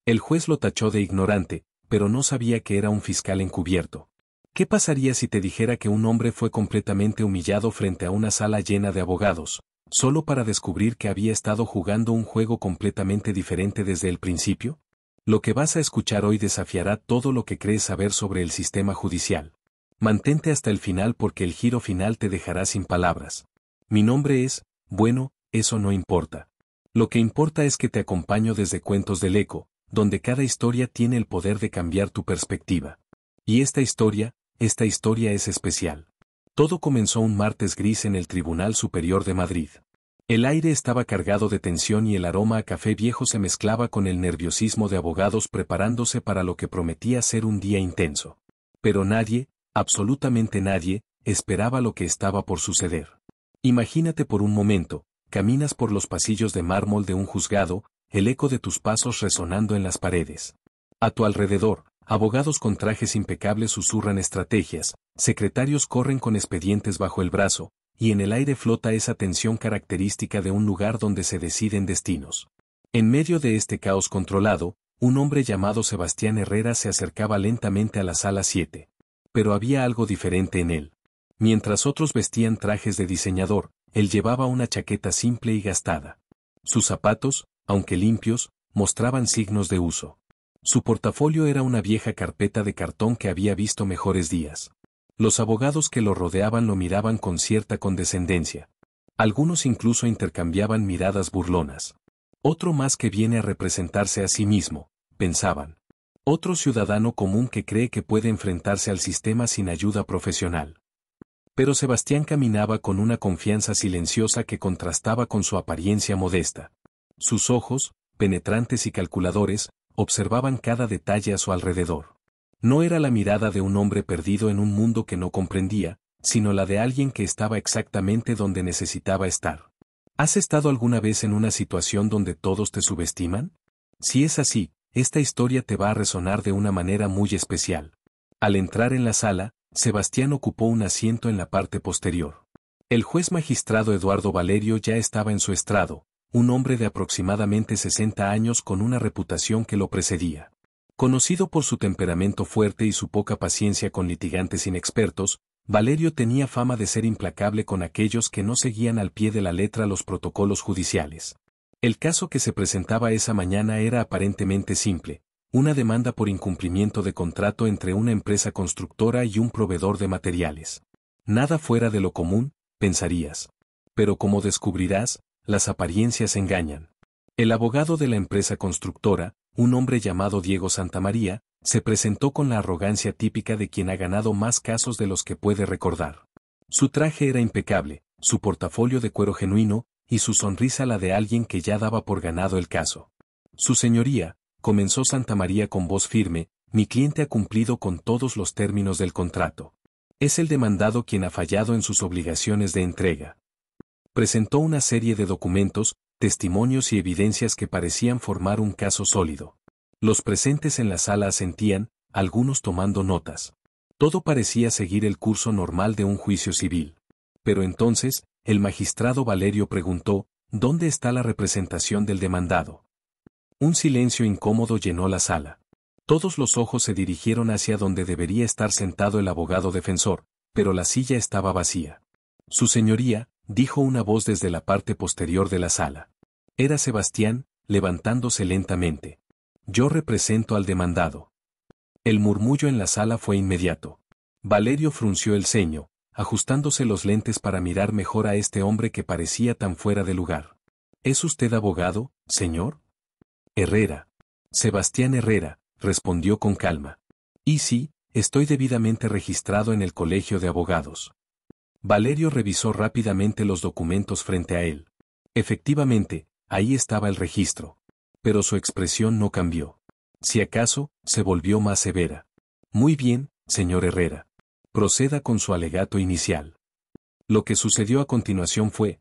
El juez lo tachó de ignorante, pero no sabía que era un fiscal encubierto. ¿Qué pasaría si te dijera que un hombre fue completamente humillado frente a una sala llena de abogados, solo para descubrir que había estado jugando un juego completamente diferente desde el principio? Lo que vas a escuchar hoy desafiará todo lo que crees saber sobre el sistema judicial. Mantente hasta el final porque el giro final te dejará sin palabras. Mi nombre es, bueno, eso no importa. Lo que importa es que te acompaño desde Cuentos del Eco, donde cada historia tiene el poder de cambiar tu perspectiva. Y esta historia es especial. Todo comenzó un martes gris en el Tribunal Superior de Madrid. El aire estaba cargado de tensión y el aroma a café viejo se mezclaba con el nerviosismo de abogados preparándose para lo que prometía ser un día intenso. Pero nadie, absolutamente nadie, esperaba lo que estaba por suceder. Imagínate por un momento, caminas por los pasillos de mármol de un juzgado, el eco de tus pasos resonando en las paredes. A tu alrededor, abogados con trajes impecables susurran estrategias, secretarios corren con expedientes bajo el brazo, y en el aire flota esa tensión característica de un lugar donde se deciden destinos. En medio de este caos controlado, un hombre llamado Sebastián Herrera se acercaba lentamente a la sala 7. Pero había algo diferente en él. Mientras otros vestían trajes de diseñador, él llevaba una chaqueta simple y gastada. Sus zapatos, aunque limpios, mostraban signos de uso. Su portafolio era una vieja carpeta de cartón que había visto mejores días. Los abogados que lo rodeaban lo miraban con cierta condescendencia. Algunos incluso intercambiaban miradas burlonas. Otro más que viene a representarse a sí mismo, pensaban. Otro ciudadano común que cree que puede enfrentarse al sistema sin ayuda profesional. Pero Sebastián caminaba con una confianza silenciosa que contrastaba con su apariencia modesta. Sus ojos, penetrantes y calculadores, observaban cada detalle a su alrededor. No era la mirada de un hombre perdido en un mundo que no comprendía, sino la de alguien que estaba exactamente donde necesitaba estar. ¿Has estado alguna vez en una situación donde todos te subestiman? Si es así, esta historia te va a resonar de una manera muy especial. Al entrar en la sala, Sebastián ocupó un asiento en la parte posterior. El juez magistrado Eduardo Valerio ya estaba en su estrado, un hombre de aproximadamente 60 años con una reputación que lo precedía. Conocido por su temperamento fuerte y su poca paciencia con litigantes inexpertos, Valerio tenía fama de ser implacable con aquellos que no seguían al pie de la letra los protocolos judiciales. El caso que se presentaba esa mañana era aparentemente simple, una demanda por incumplimiento de contrato entre una empresa constructora y un proveedor de materiales. Nada fuera de lo común, pensarías. Pero como descubrirás, las apariencias engañan. El abogado de la empresa constructora, un hombre llamado Diego Santamaría, se presentó con la arrogancia típica de quien ha ganado más casos de los que puede recordar. Su traje era impecable, su portafolio de cuero genuino, y su sonrisa la de alguien que ya daba por ganado el caso. Su señoría, comenzó Santamaría con voz firme, mi cliente ha cumplido con todos los términos del contrato. Es el demandado quien ha fallado en sus obligaciones de entrega. Presentó una serie de documentos, testimonios y evidencias que parecían formar un caso sólido. Los presentes en la sala asentían, algunos tomando notas. Todo parecía seguir el curso normal de un juicio civil. Pero entonces, el magistrado Valerio preguntó, ¿dónde está la representación del demandado? Un silencio incómodo llenó la sala. Todos los ojos se dirigieron hacia donde debería estar sentado el abogado defensor, pero la silla estaba vacía. Su señoría, dijo una voz desde la parte posterior de la sala. Era Sebastián, levantándose lentamente. Yo represento al demandado. El murmullo en la sala fue inmediato. Valerio frunció el ceño, ajustándose los lentes para mirar mejor a este hombre que parecía tan fuera de lugar. ¿Es usted abogado, señor? Herrera. Sebastián Herrera, respondió con calma. Y sí, estoy debidamente registrado en el Colegio de Abogados. Valerio revisó rápidamente los documentos frente a él. Efectivamente, ahí estaba el registro. Pero su expresión no cambió. Si acaso, se volvió más severa. Muy bien, señor Herrera. Proceda con su alegato inicial. Lo que sucedió a continuación fue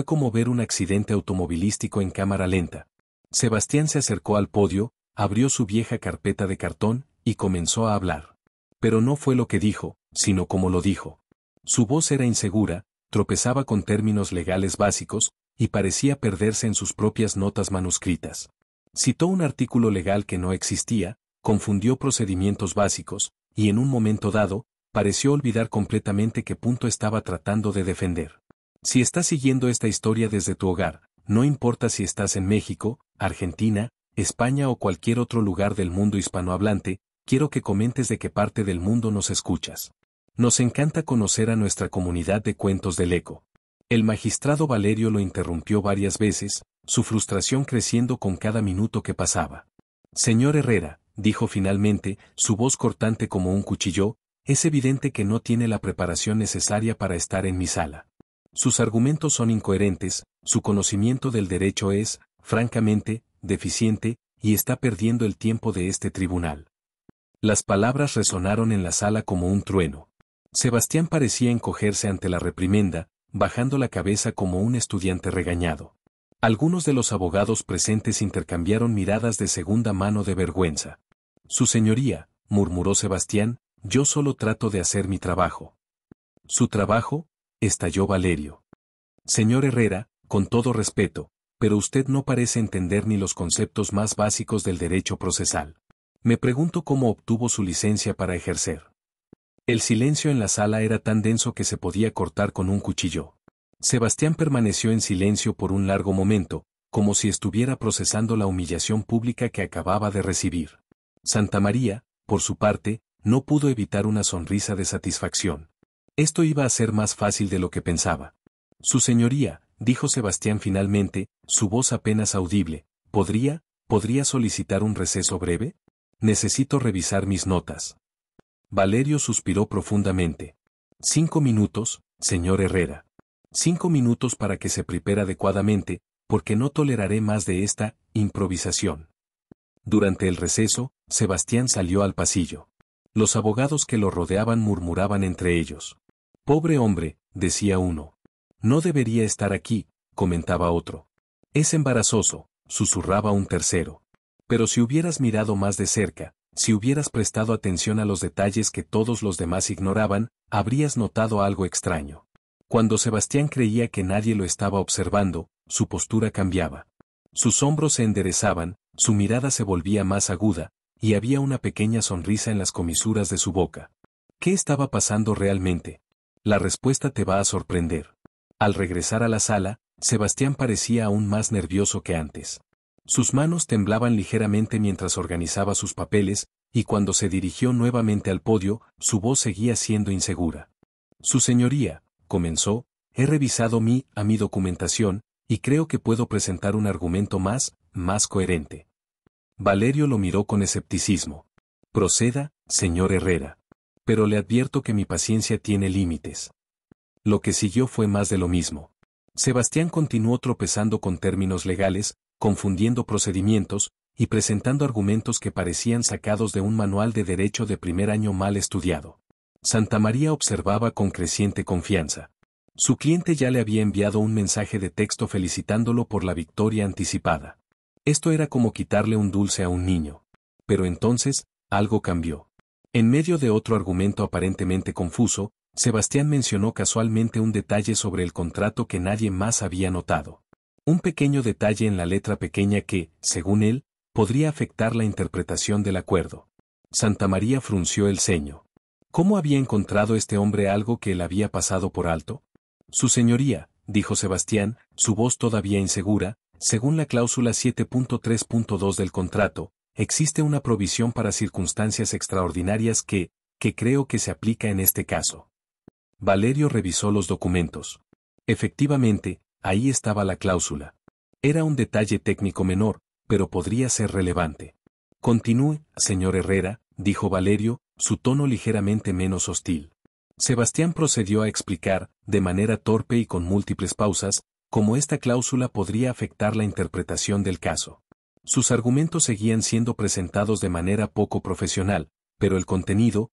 como ver un accidente automovilístico en cámara lenta. Sebastián se acercó al podio, abrió su vieja carpeta de cartón, y comenzó a hablar. Pero no fue lo que dijo, sino como lo dijo. Su voz era insegura, tropezaba con términos legales básicos, y parecía perderse en sus propias notas manuscritas. Citó un artículo legal que no existía, confundió procedimientos básicos, y en un momento dado, pareció olvidar completamente qué punto estaba tratando de defender. Si estás siguiendo esta historia desde tu hogar, no importa si estás en México, Argentina, España o cualquier otro lugar del mundo hispanohablante, quiero que comentes de qué parte del mundo nos escuchas. Nos encanta conocer a nuestra comunidad de Cuentos del Eco. El magistrado Valerio lo interrumpió varias veces, su frustración creciendo con cada minuto que pasaba. Señor Herrera, dijo finalmente, su voz cortante como un cuchillo, es evidente que no tiene la preparación necesaria para estar en mi sala. Sus argumentos son incoherentes, su conocimiento del derecho es, francamente, deficiente, y está perdiendo el tiempo de este tribunal. Las palabras resonaron en la sala como un trueno. Sebastián parecía encogerse ante la reprimenda, bajando la cabeza como un estudiante regañado. Algunos de los abogados presentes intercambiaron miradas de segunda mano de vergüenza. Su señoría, murmuró Sebastián, yo solo trato de hacer mi trabajo. ¿Su trabajo? Estalló Valerio. Señor Herrera, con todo respeto, pero usted no parece entender ni los conceptos más básicos del derecho procesal. Me pregunto cómo obtuvo su licencia para ejercer. El silencio en la sala era tan denso que se podía cortar con un cuchillo. Sebastián permaneció en silencio por un largo momento, como si estuviera procesando la humillación pública que acababa de recibir. Santa María, por su parte, no pudo evitar una sonrisa de satisfacción. Esto iba a ser más fácil de lo que pensaba. Su señoría, dijo Sebastián finalmente, su voz apenas audible, ¿podría solicitar un receso breve? Necesito revisar mis notas. Valerio suspiró profundamente. 5 minutos, señor Herrera. 5 minutos para que se prepare adecuadamente, porque no toleraré más de esta improvisación. Durante el receso, Sebastián salió al pasillo. Los abogados que lo rodeaban murmuraban entre ellos. Pobre hombre, decía uno. No debería estar aquí, comentaba otro. Es embarazoso, susurraba un tercero. Pero si hubieras mirado más de cerca, si hubieras prestado atención a los detalles que todos los demás ignoraban, habrías notado algo extraño. Cuando Sebastián creía que nadie lo estaba observando, su postura cambiaba. Sus hombros se enderezaban, su mirada se volvía más aguda, y había una pequeña sonrisa en las comisuras de su boca. ¿Qué estaba pasando realmente? La respuesta te va a sorprender. Al regresar a la sala, Sebastián parecía aún más nervioso que antes. Sus manos temblaban ligeramente mientras organizaba sus papeles, y cuando se dirigió nuevamente al podio, su voz seguía siendo insegura. Su señoría, comenzó, he revisado mi documentación, y creo que puedo presentar un argumento más coherente. Valerio lo miró con escepticismo. Proceda, señor Herrera. Pero le advierto que mi paciencia tiene límites. Lo que siguió fue más de lo mismo. Sebastián continuó tropezando con términos legales, confundiendo procedimientos, y presentando argumentos que parecían sacados de un manual de derecho de primer año mal estudiado. Santa María observaba con creciente confianza. Su cliente ya le había enviado un mensaje de texto felicitándolo por la victoria anticipada. Esto era como quitarle un dulce a un niño. Pero entonces, algo cambió. En medio de otro argumento aparentemente confuso, Sebastián mencionó casualmente un detalle sobre el contrato que nadie más había notado. Un pequeño detalle en la letra pequeña que, según él, podría afectar la interpretación del acuerdo. Santa María frunció el ceño. ¿Cómo había encontrado este hombre algo que él había pasado por alto? Su señoría, dijo Sebastián, su voz todavía insegura, según la cláusula 7.3.2 del contrato, existe una provisión para circunstancias extraordinarias que creo que se aplica en este caso. Valerio revisó los documentos. Efectivamente, ahí estaba la cláusula. Era un detalle técnico menor, pero podría ser relevante. Continúe, señor Herrera, dijo Valerio, su tono ligeramente menos hostil. Sebastián procedió a explicar, de manera torpe y con múltiples pausas, cómo esta cláusula podría afectar la interpretación del caso. Sus argumentos seguían siendo presentados de manera poco profesional, pero el contenido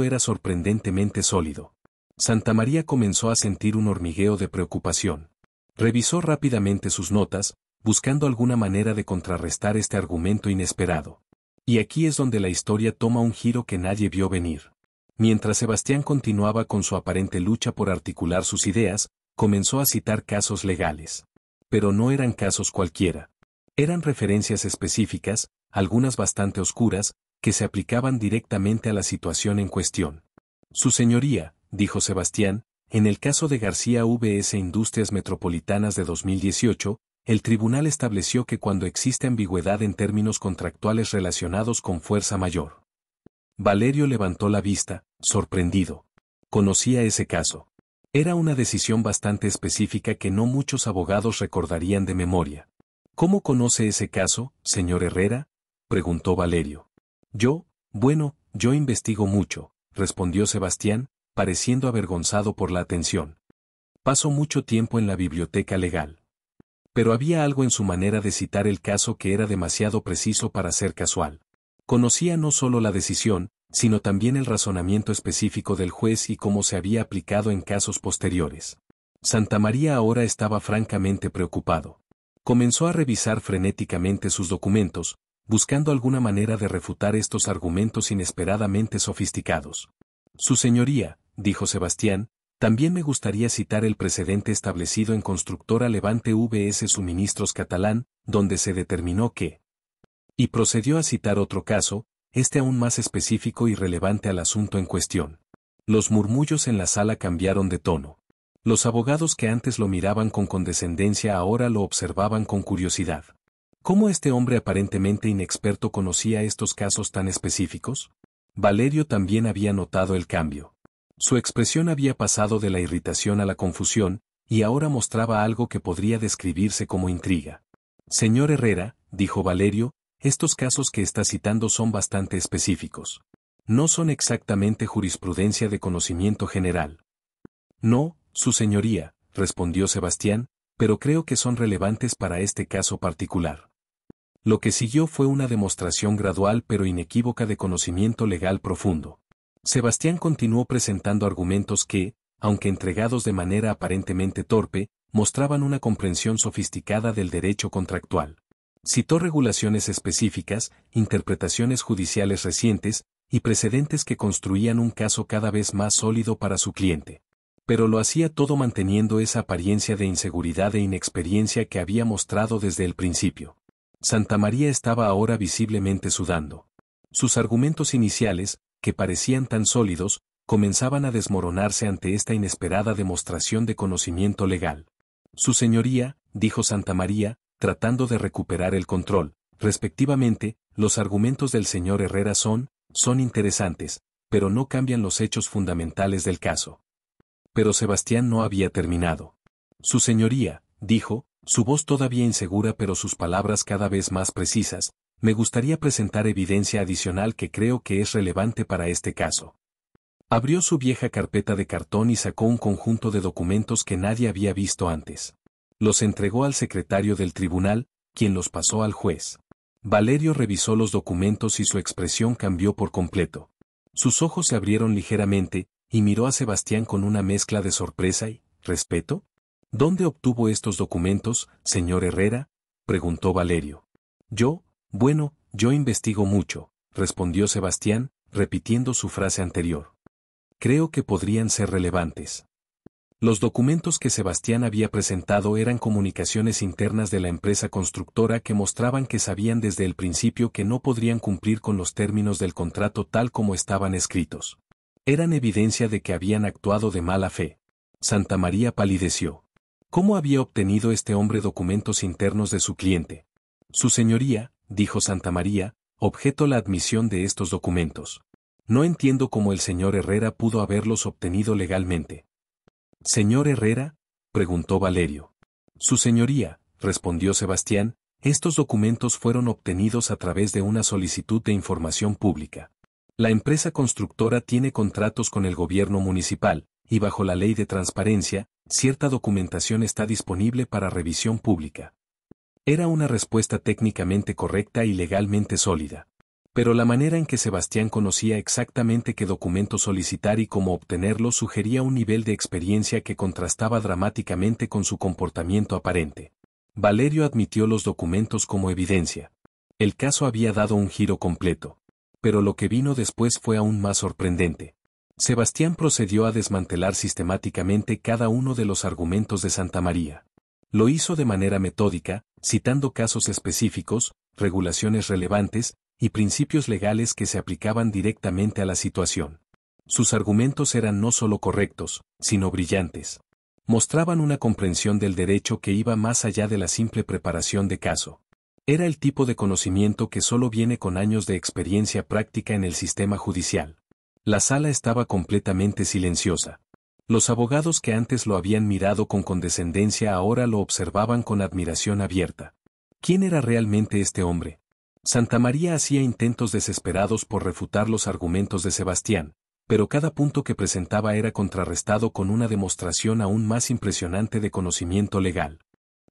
era sorprendentemente sólido. Santa María comenzó a sentir un hormigueo de preocupación. Revisó rápidamente sus notas, buscando alguna manera de contrarrestar este argumento inesperado. Y aquí es donde la historia toma un giro que nadie vio venir. Mientras Sebastián continuaba con su aparente lucha por articular sus ideas, comenzó a citar casos legales. Pero no eran casos cualquiera. Eran referencias específicas, algunas bastante oscuras, que se aplicaban directamente a la situación en cuestión. Su señoría, dijo Sebastián, en el caso de García VS Industrias Metropolitanas de 2018, el tribunal estableció que cuando existe ambigüedad en términos contractuales relacionados con fuerza mayor. Valerio levantó la vista, sorprendido. Conocía ese caso. Era una decisión bastante específica que no muchos abogados recordarían de memoria. ¿Cómo conoce ese caso, señor Herrera?, preguntó Valerio. Bueno, yo investigo mucho, respondió Sebastián, pareciendo avergonzado por la atención. Paso mucho tiempo en la biblioteca legal. Pero había algo en su manera de citar el caso que era demasiado preciso para ser casual. Conocía no solo la decisión, sino también el razonamiento específico del juez y cómo se había aplicado en casos posteriores. Santamaría ahora estaba francamente preocupado. Comenzó a revisar frenéticamente sus documentos, buscando alguna manera de refutar estos argumentos inesperadamente sofisticados. Su señoría, dijo Sebastián, también me gustaría citar el precedente establecido en Constructora Levante VS Suministros Catalán, donde se determinó que... Y procedió a citar otro caso, este aún más específico y relevante al asunto en cuestión. Los murmullos en la sala cambiaron de tono. Los abogados que antes lo miraban con condescendencia ahora lo observaban con curiosidad. ¿Cómo este hombre aparentemente inexperto conocía estos casos tan específicos? Valerio también había notado el cambio. Su expresión había pasado de la irritación a la confusión, y ahora mostraba algo que podría describirse como intriga. Señor Herrera, dijo Valerio, estos casos que está citando son bastante específicos. No son exactamente jurisprudencia de conocimiento general. No, su señoría, respondió Sebastián, pero creo que son relevantes para este caso particular. Lo que siguió fue una demostración gradual pero inequívoca de conocimiento legal profundo. Sebastián continuó presentando argumentos que, aunque entregados de manera aparentemente torpe, mostraban una comprensión sofisticada del derecho contractual. Citó regulaciones específicas, interpretaciones judiciales recientes, y precedentes que construían un caso cada vez más sólido para su cliente. Pero lo hacía todo manteniendo esa apariencia de inseguridad e inexperiencia que había mostrado desde el principio. Santamaría estaba ahora visiblemente sudando. Sus argumentos iniciales, que parecían tan sólidos, comenzaban a desmoronarse ante esta inesperada demostración de conocimiento legal. Su señoría, dijo Santamaría, tratando de recuperar el control, respectivamente, los argumentos del señor Herrera son interesantes, pero no cambian los hechos fundamentales del caso. Pero Sebastián no había terminado. Su señoría, dijo, su voz todavía insegura pero sus palabras cada vez más precisas, me gustaría presentar evidencia adicional que creo que es relevante para este caso. Abrió su vieja carpeta de cartón y sacó un conjunto de documentos que nadie había visto antes. Los entregó al secretario del tribunal, quien los pasó al juez. Valerio revisó los documentos y su expresión cambió por completo. Sus ojos se abrieron ligeramente, y miró a Sebastián con una mezcla de sorpresa y respeto. ¿Dónde obtuvo estos documentos, señor Herrera?, preguntó Valerio. Yo investigo mucho, respondió Sebastián, repitiendo su frase anterior. Creo que podrían ser relevantes. Los documentos que Sebastián había presentado eran comunicaciones internas de la empresa constructora que mostraban que sabían desde el principio que no podrían cumplir con los términos del contrato tal como estaban escritos. Eran evidencia de que habían actuado de mala fe. Santamaría palideció. ¿Cómo había obtenido este hombre documentos internos de su cliente? Su señoría, dijo Santamaría, objetó la admisión de estos documentos. No entiendo cómo el señor Herrera pudo haberlos obtenido legalmente. ¿Señor Herrera?, preguntó Valerio. Su señoría, respondió Sebastián, estos documentos fueron obtenidos a través de una solicitud de información pública. La empresa constructora tiene contratos con el gobierno municipal, y bajo la ley de transparencia, cierta documentación está disponible para revisión pública. Era una respuesta técnicamente correcta y legalmente sólida. Pero la manera en que Sebastián conocía exactamente qué documento solicitar y cómo obtenerlo sugería un nivel de experiencia que contrastaba dramáticamente con su comportamiento aparente. Valerio admitió los documentos como evidencia. El caso había dado un giro completo. Pero lo que vino después fue aún más sorprendente. Sebastián procedió a desmantelar sistemáticamente cada uno de los argumentos de Santamaría. Lo hizo de manera metódica, citando casos específicos, regulaciones relevantes, y principios legales que se aplicaban directamente a la situación. Sus argumentos eran no solo correctos, sino brillantes. Mostraban una comprensión del derecho que iba más allá de la simple preparación de caso. Era el tipo de conocimiento que solo viene con años de experiencia práctica en el sistema judicial. La sala estaba completamente silenciosa. Los abogados que antes lo habían mirado con condescendencia ahora lo observaban con admiración abierta. ¿Quién era realmente este hombre? Santamaría hacía intentos desesperados por refutar los argumentos de Sebastián, pero cada punto que presentaba era contrarrestado con una demostración aún más impresionante de conocimiento legal.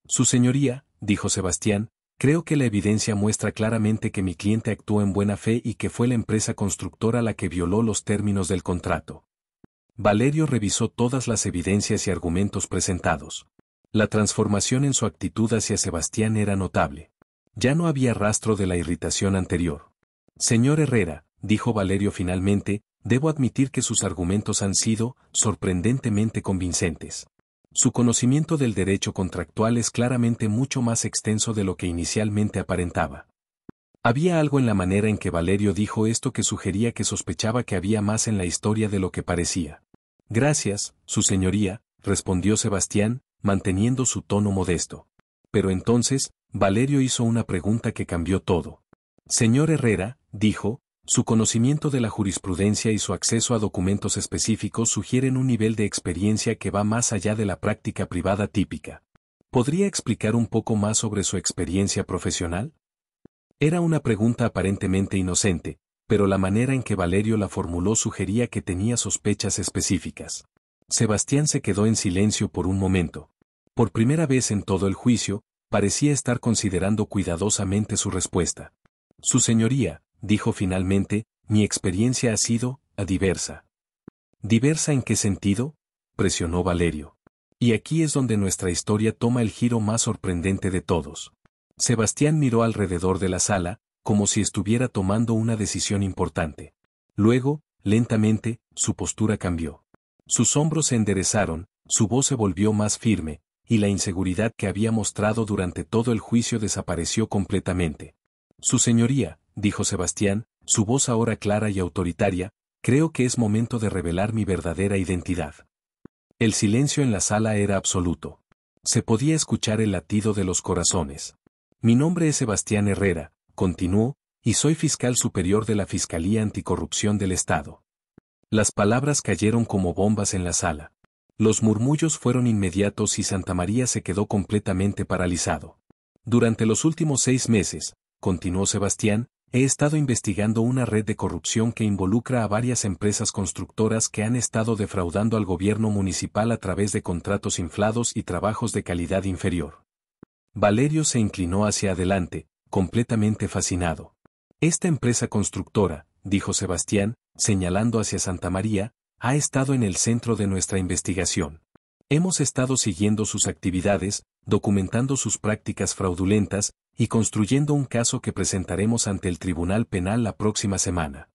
Su señoría, dijo Sebastián, creo que la evidencia muestra claramente que mi cliente actuó en buena fe y que fue la empresa constructora la que violó los términos del contrato. Valerio revisó todas las evidencias y argumentos presentados. La transformación en su actitud hacia Sebastián era notable. Ya no había rastro de la irritación anterior. Señor Herrera, dijo Valerio finalmente, debo admitir que sus argumentos han sido sorprendentemente convincentes. Su conocimiento del derecho contractual es claramente mucho más extenso de lo que inicialmente aparentaba. Había algo en la manera en que Valerio dijo esto que sugería que sospechaba que había más en la historia de lo que parecía. Gracias, su señoría, respondió Sebastián, manteniendo su tono modesto. Pero entonces, Valerio hizo una pregunta que cambió todo. Señor Herrera, dijo, su conocimiento de la jurisprudencia y su acceso a documentos específicos sugieren un nivel de experiencia que va más allá de la práctica privada típica. ¿Podría explicar un poco más sobre su experiencia profesional? Era una pregunta aparentemente inocente, pero la manera en que Valerio la formuló sugería que tenía sospechas específicas. Sebastián se quedó en silencio por un momento. Por primera vez en todo el juicio, parecía estar considerando cuidadosamente su respuesta. Su señoría, dijo finalmente, mi experiencia ha sido diversa. ¿Diversa en qué sentido? Presionó Valerio. Y aquí es donde nuestra historia toma el giro más sorprendente de todos. Sebastián miró alrededor de la sala, como si estuviera tomando una decisión importante. Luego, lentamente, su postura cambió. Sus hombros se enderezaron, su voz se volvió más firme, y la inseguridad que había mostrado durante todo el juicio desapareció completamente. Su señoría, dijo Sebastián, su voz ahora clara y autoritaria, creo que es momento de revelar mi verdadera identidad. El silencio en la sala era absoluto. Se podía escuchar el latido de los corazones. Mi nombre es Sebastián Herrera, continuó, y soy fiscal superior de la Fiscalía Anticorrupción del Estado. Las palabras cayeron como bombas en la sala. Los murmullos fueron inmediatos y Santamaría se quedó completamente paralizado. Durante los últimos 6 meses, continuó Sebastián, he estado investigando una red de corrupción que involucra a varias empresas constructoras que han estado defraudando al gobierno municipal a través de contratos inflados y trabajos de calidad inferior. Valerio se inclinó hacia adelante, completamente fascinado. Esta empresa constructora, dijo Sebastián, señalando hacia Santamaría, ha estado en el centro de nuestra investigación. Hemos estado siguiendo sus actividades, documentando sus prácticas fraudulentas, y construyendo un caso que presentaremos ante el Tribunal Penal la próxima semana.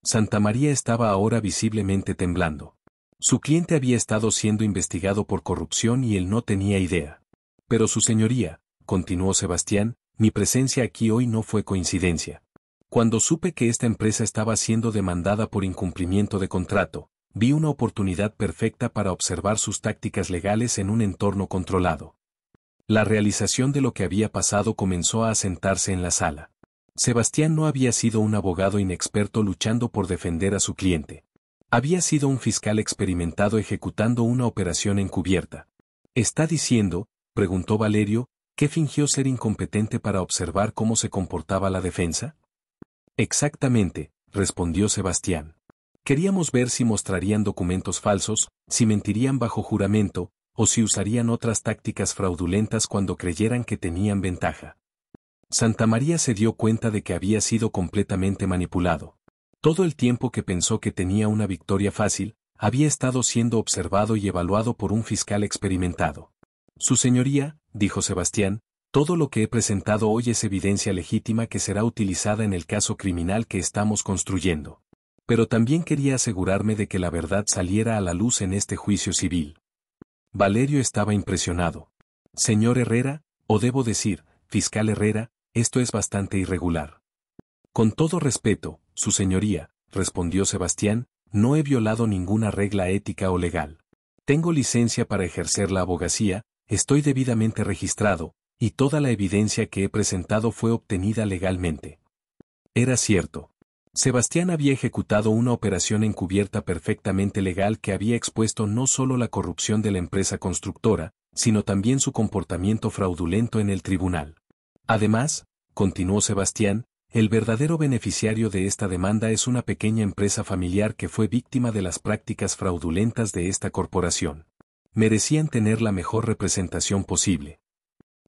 Santamaría estaba ahora visiblemente temblando. Su cliente había estado siendo investigado por corrupción y él no tenía idea. Pero su señoría, continuó Sebastián, mi presencia aquí hoy no fue coincidencia. Cuando supe que esta empresa estaba siendo demandada por incumplimiento de contrato, vi una oportunidad perfecta para observar sus tácticas legales en un entorno controlado. La realización de lo que había pasado comenzó a asentarse en la sala. Sebastián no había sido un abogado inexperto luchando por defender a su cliente. Había sido un fiscal experimentado ejecutando una operación encubierta. ¿Está diciendo, preguntó Valerio, que fingió ser incompetente para observar cómo se comportaba la defensa? Exactamente, respondió Sebastián. Queríamos ver si mostrarían documentos falsos, si mentirían bajo juramento, o si usarían otras tácticas fraudulentas cuando creyeran que tenían ventaja. Santamaría se dio cuenta de que había sido completamente manipulado. Todo el tiempo que pensó que tenía una victoria fácil, había estado siendo observado y evaluado por un fiscal experimentado. Su señoría, dijo Sebastián, todo lo que he presentado hoy es evidencia legítima que será utilizada en el caso criminal que estamos construyendo. Pero también quería asegurarme de que la verdad saliera a la luz en este juicio civil. Valerio estaba impresionado. Señor Herrera, o debo decir, fiscal Herrera, esto es bastante irregular. Con todo respeto, su señoría, respondió Sebastián, no he violado ninguna regla ética o legal. Tengo licencia para ejercer la abogacía, estoy debidamente registrado, y toda la evidencia que he presentado fue obtenida legalmente. Era cierto. Sebastián había ejecutado una operación encubierta perfectamente legal que había expuesto no solo la corrupción de la empresa constructora, sino también su comportamiento fraudulento en el tribunal. Además, continuó Sebastián, el verdadero beneficiario de esta demanda es una pequeña empresa familiar que fue víctima de las prácticas fraudulentas de esta corporación. Merecían tener la mejor representación posible.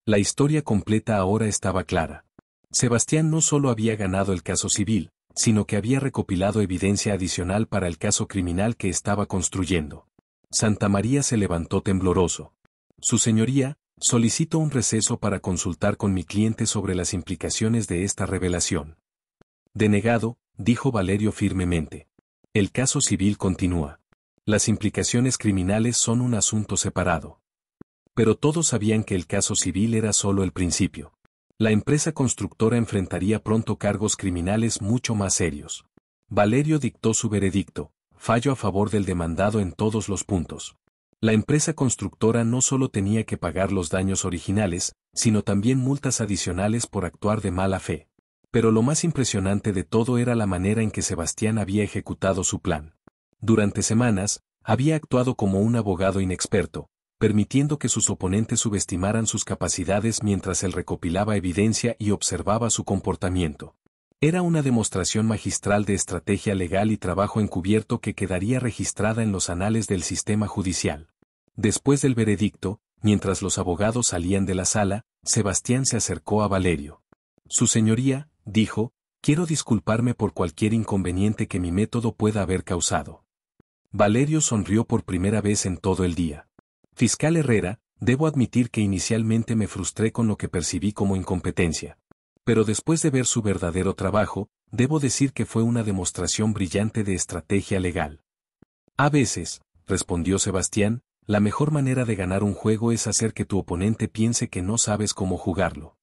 La historia completa ahora estaba clara. Sebastián no solo había ganado el caso civil, sino que había recopilado evidencia adicional para el caso criminal que estaba construyendo. Santa María se levantó tembloroso. Su señoría, solicito un receso para consultar con mi cliente sobre las implicaciones de esta revelación. Denegado, dijo Valerio firmemente. El caso civil continúa. Las implicaciones criminales son un asunto separado. Pero todos sabían que el caso civil era solo el principio. La empresa constructora enfrentaría pronto cargos criminales mucho más serios. Valerio dictó su veredicto, fallo a favor del demandado en todos los puntos. La empresa constructora no solo tenía que pagar los daños originales, sino también multas adicionales por actuar de mala fe. Pero lo más impresionante de todo era la manera en que Sebastián había ejecutado su plan. Durante semanas, había actuado como un abogado inexperto, permitiendo que sus oponentes subestimaran sus capacidades mientras él recopilaba evidencia y observaba su comportamiento. Era una demostración magistral de estrategia legal y trabajo encubierto que quedaría registrada en los anales del sistema judicial. Después del veredicto, mientras los abogados salían de la sala, Sebastián se acercó a Valerio. Su señoría, dijo, quiero disculparme por cualquier inconveniente que mi método pueda haber causado. Valerio sonrió por primera vez en todo el día. Fiscal Herrera, debo admitir que inicialmente me frustré con lo que percibí como incompetencia. Pero después de ver su verdadero trabajo, debo decir que fue una demostración brillante de estrategia legal. A veces, respondió Sebastián, la mejor manera de ganar un juego es hacer que tu oponente piense que no sabes cómo jugarlo.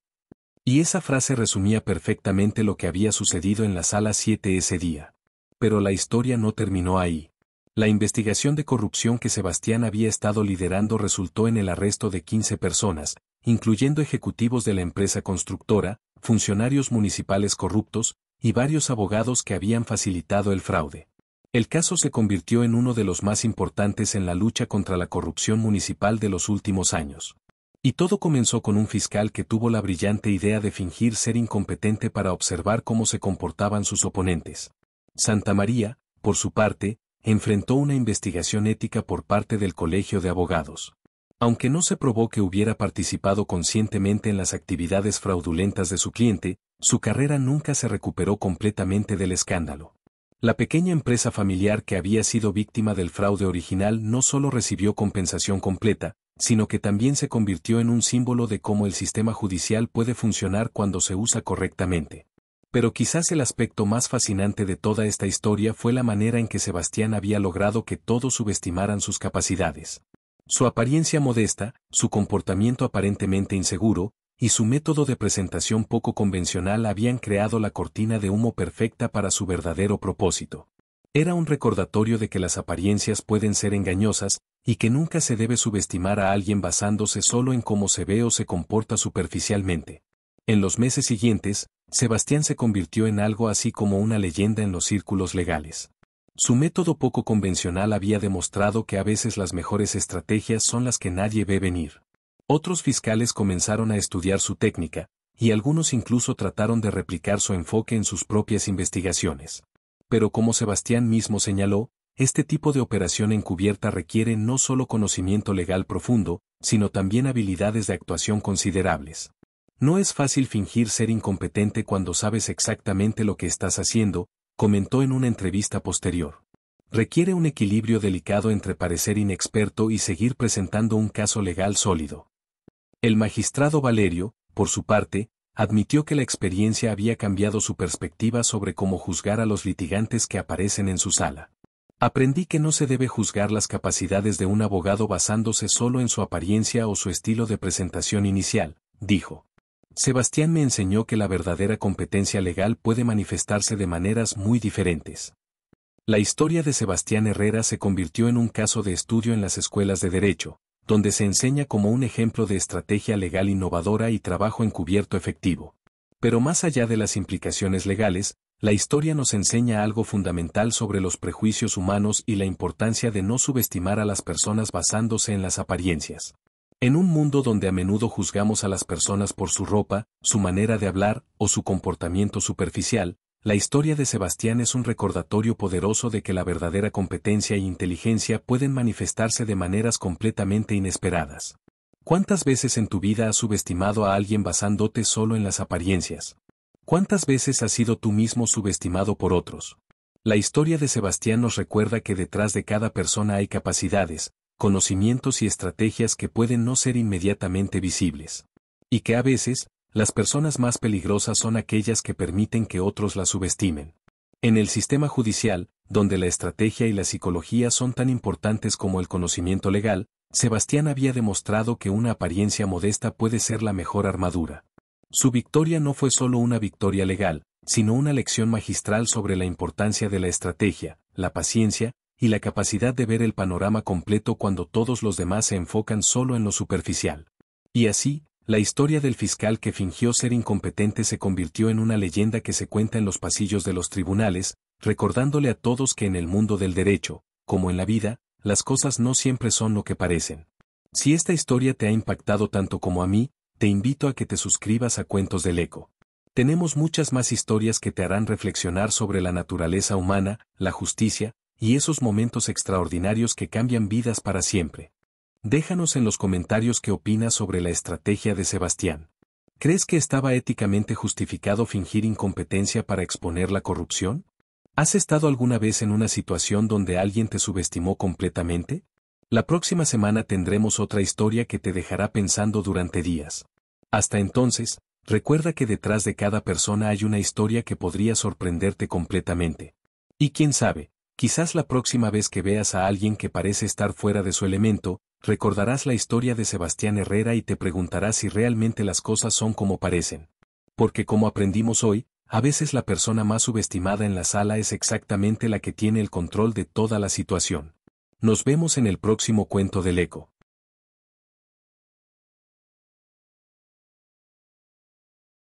Y esa frase resumía perfectamente lo que había sucedido en la sala 7 ese día. Pero la historia no terminó ahí. La investigación de corrupción que Sebastián había estado liderando resultó en el arresto de 15 personas, incluyendo ejecutivos de la empresa constructora, funcionarios municipales corruptos, y varios abogados que habían facilitado el fraude. El caso se convirtió en uno de los más importantes en la lucha contra la corrupción municipal de los últimos años. Y todo comenzó con un fiscal que tuvo la brillante idea de fingir ser incompetente para observar cómo se comportaban sus oponentes. Santa María, por su parte, enfrentó una investigación ética por parte del Colegio de Abogados. Aunque no se probó que hubiera participado conscientemente en las actividades fraudulentas de su cliente, su carrera nunca se recuperó completamente del escándalo. La pequeña empresa familiar que había sido víctima del fraude original no solo recibió compensación completa, sino que también se convirtió en un símbolo de cómo el sistema judicial puede funcionar cuando se usa correctamente. Pero quizás el aspecto más fascinante de toda esta historia fue la manera en que Sebastián había logrado que todos subestimaran sus capacidades. Su apariencia modesta, su comportamiento aparentemente inseguro, y su método de presentación poco convencional habían creado la cortina de humo perfecta para su verdadero propósito. Era un recordatorio de que las apariencias pueden ser engañosas, y que nunca se debe subestimar a alguien basándose solo en cómo se ve o se comporta superficialmente. En los meses siguientes, Sebastián se convirtió en algo así como una leyenda en los círculos legales. Su método poco convencional había demostrado que a veces las mejores estrategias son las que nadie ve venir. Otros fiscales comenzaron a estudiar su técnica, y algunos incluso trataron de replicar su enfoque en sus propias investigaciones. Pero como Sebastián mismo señaló, este tipo de operación encubierta requiere no solo conocimiento legal profundo, sino también habilidades de actuación considerables. No es fácil fingir ser incompetente cuando sabes exactamente lo que estás haciendo, comentó en una entrevista posterior. Requiere un equilibrio delicado entre parecer inexperto y seguir presentando un caso legal sólido. El magistrado Valerio, por su parte, admitió que la experiencia había cambiado su perspectiva sobre cómo juzgar a los litigantes que aparecen en su sala. Aprendí que no se debe juzgar las capacidades de un abogado basándose solo en su apariencia o su estilo de presentación inicial, dijo. Sebastián me enseñó que la verdadera competencia legal puede manifestarse de maneras muy diferentes. La historia de Sebastián Herrera se convirtió en un caso de estudio en las escuelas de derecho, donde se enseña como un ejemplo de estrategia legal innovadora y trabajo encubierto efectivo. Pero más allá de las implicaciones legales, la historia nos enseña algo fundamental sobre los prejuicios humanos y la importancia de no subestimar a las personas basándose en las apariencias. En un mundo donde a menudo juzgamos a las personas por su ropa, su manera de hablar o su comportamiento superficial, la historia de Sebastián es un recordatorio poderoso de que la verdadera competencia e inteligencia pueden manifestarse de maneras completamente inesperadas. ¿Cuántas veces en tu vida has subestimado a alguien basándote solo en las apariencias? ¿Cuántas veces has sido tú mismo subestimado por otros? La historia de Sebastián nos recuerda que detrás de cada persona hay capacidades, conocimientos y estrategias que pueden no ser inmediatamente visibles. Y que a veces, las personas más peligrosas son aquellas que permiten que otros las subestimen. En el sistema judicial, donde la estrategia y la psicología son tan importantes como el conocimiento legal, Sebastián había demostrado que una apariencia modesta puede ser la mejor armadura. Su victoria no fue solo una victoria legal, sino una lección magistral sobre la importancia de la estrategia, la paciencia, y la capacidad de ver el panorama completo cuando todos los demás se enfocan solo en lo superficial. Y así, la historia del fiscal que fingió ser incompetente se convirtió en una leyenda que se cuenta en los pasillos de los tribunales, recordándole a todos que en el mundo del derecho, como en la vida, las cosas no siempre son lo que parecen. Si esta historia te ha impactado tanto como a mí, te invito a que te suscribas a Cuentos del Eco. Tenemos muchas más historias que te harán reflexionar sobre la naturaleza humana, la justicia, y esos momentos extraordinarios que cambian vidas para siempre. Déjanos en los comentarios qué opinas sobre la estrategia de Sebastián. ¿Crees que estaba éticamente justificado fingir incompetencia para exponer la corrupción? ¿Has estado alguna vez en una situación donde alguien te subestimó completamente? La próxima semana tendremos otra historia que te dejará pensando durante días. Hasta entonces, recuerda que detrás de cada persona hay una historia que podría sorprenderte completamente. Y quién sabe, quizás la próxima vez que veas a alguien que parece estar fuera de su elemento, recordarás la historia de Sebastián Herrera y te preguntarás si realmente las cosas son como parecen. Porque como aprendimos hoy, a veces la persona más subestimada en la sala es exactamente la que tiene el control de toda la situación. Nos vemos en el próximo Cuento del Eco.